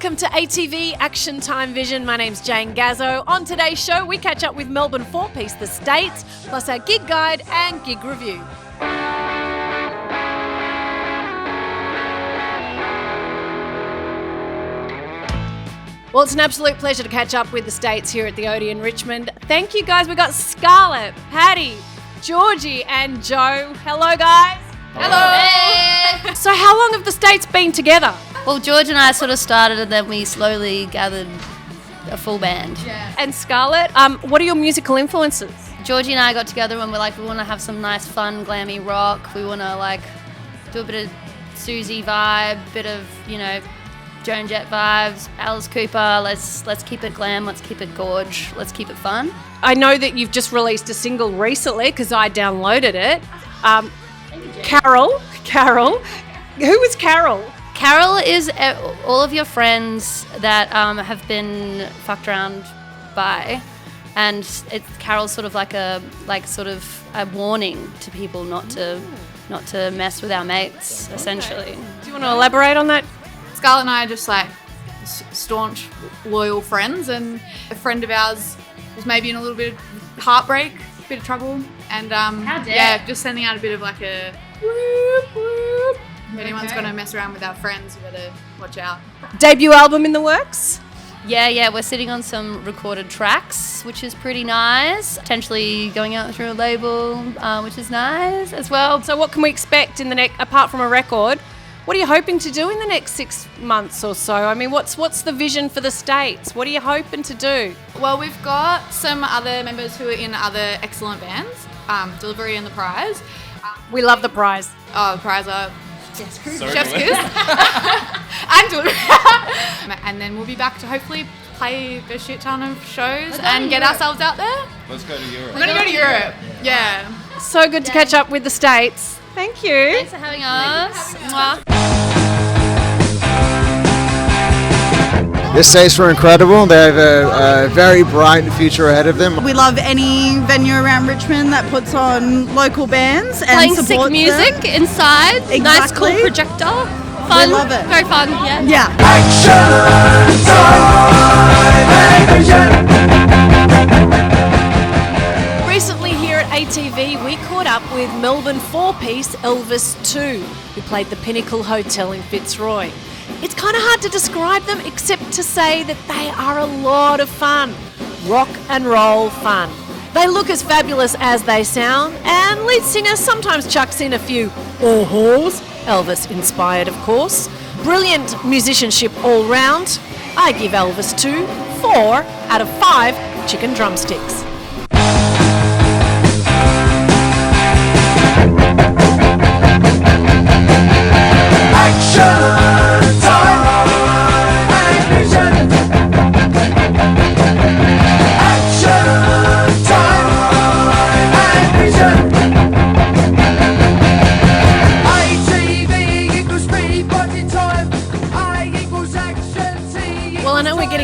Welcome to ATV Action Time Vision. My name's Jane Gazzo. On today's show, we catch up with Melbourne four-piece The States, plus our gig guide and gig review. Well, it's an absolute pleasure to catch up with The States here at the Odeon Richmond. Thank you, guys. We've got Scarlett, Patty, Georgie and Joe. Hello, guys. Hello. Hey. So how long have The States been together? Well, George and I sort of started and then we slowly gathered a full band. Yeah. And Scarlett, what are your musical influences? Georgie and I got together and we're like, we want to have some nice, fun, glammy rock. We want to do a bit of Susie vibe, bit of, Joan Jett vibes, Alice Cooper. Let's keep it glam, let's keep it gorge, let's keep it fun. I know that you've just released a single recently because I downloaded it. Carol. Who was Carol? Carol is all of your friends that have been fucked around by, and Carol's sort of like a warning to people not to mess with our mates, essentially. Okay. Do you want to elaborate on that? Scarlett and I are just staunch, loyal friends, and a friend of ours was maybe in a little bit of heartbreak, a bit of trouble, and just sending out a bit of a whoop whoop. If anyone's going to mess around with our friends, you better watch out. Debut album in the works? Yeah, we're sitting on some recorded tracks, which is pretty nice. Potentially going out through a label, which is nice as well. So what can we expect in the next, apart from a record? What are you hoping to do in the next 6 months or so? I mean, what's the vision for The States? What are you hoping to do? Well, we've got some other members who are in other excellent bands, Delivery and The Prize. We love The Prize. Oh, The Prize are Chef's Kiss. And Delivery. And then we'll be back to hopefully play a shit ton of shows and get ourselves out there. Let's go to Europe. We're going to go to Europe. Yeah. So good to catch up with The States. Thank you. Thanks for having us. The States were incredible. They have a very bright future ahead of them. We love any venue around Richmond that puts on local bands and playing sick supports music them. Inside. Exactly. Nice, cool projector. Fun. We love it. Very fun. Yeah. Yeah. Recently here at ATV, we caught up with Melbourne four-piece Elvis 2, who played the Pinnacle Hotel in Fitzroy. It's kind of hard to describe them except to say that they are a lot of fun. Rock and roll fun. They look as fabulous as they sound, and lead singer sometimes chucks in a few oh-hos, Elvis inspired of course. Brilliant musicianship all round. I give Elvis 2 4 out of 5 chicken drumsticks.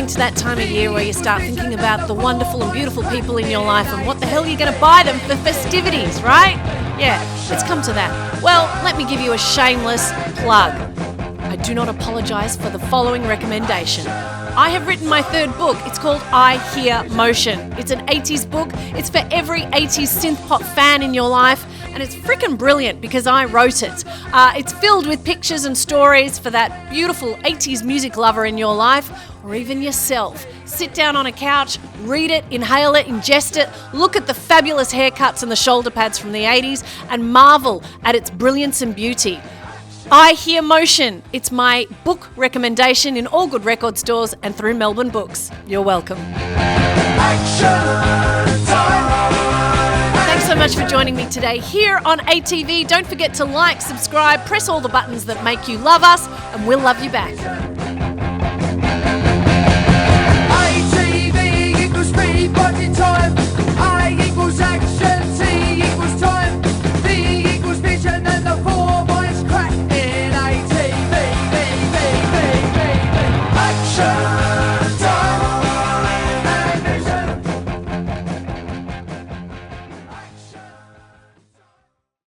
To that time of year where you start thinking about the wonderful and beautiful people in your life and what the hell you're going to buy them for festivities, right? Yeah, it's come to that. Well, let me give you a shameless plug. I do not apologise for the following recommendation. I have written my third book. It's called I Hear Motion. It's an 80s book. It's for every 80s synth pop fan in your life, and it's freaking brilliant because I wrote it. It's filled with pictures and stories for that beautiful 80s music lover in your life, or even yourself. Sit down on a couch, read it, inhale it, ingest it, look at the fabulous haircuts and the shoulder pads from the 80s, and marvel at its brilliance and beauty. I Hear Motion. It's my book recommendation in all good record stores and through Melbourne Books. You're welcome. Thanks so much for joining me today here on ATV. Don't forget to like, subscribe, press all the buttons that make you love us, and we'll love you back. ATV equals speed, budget time.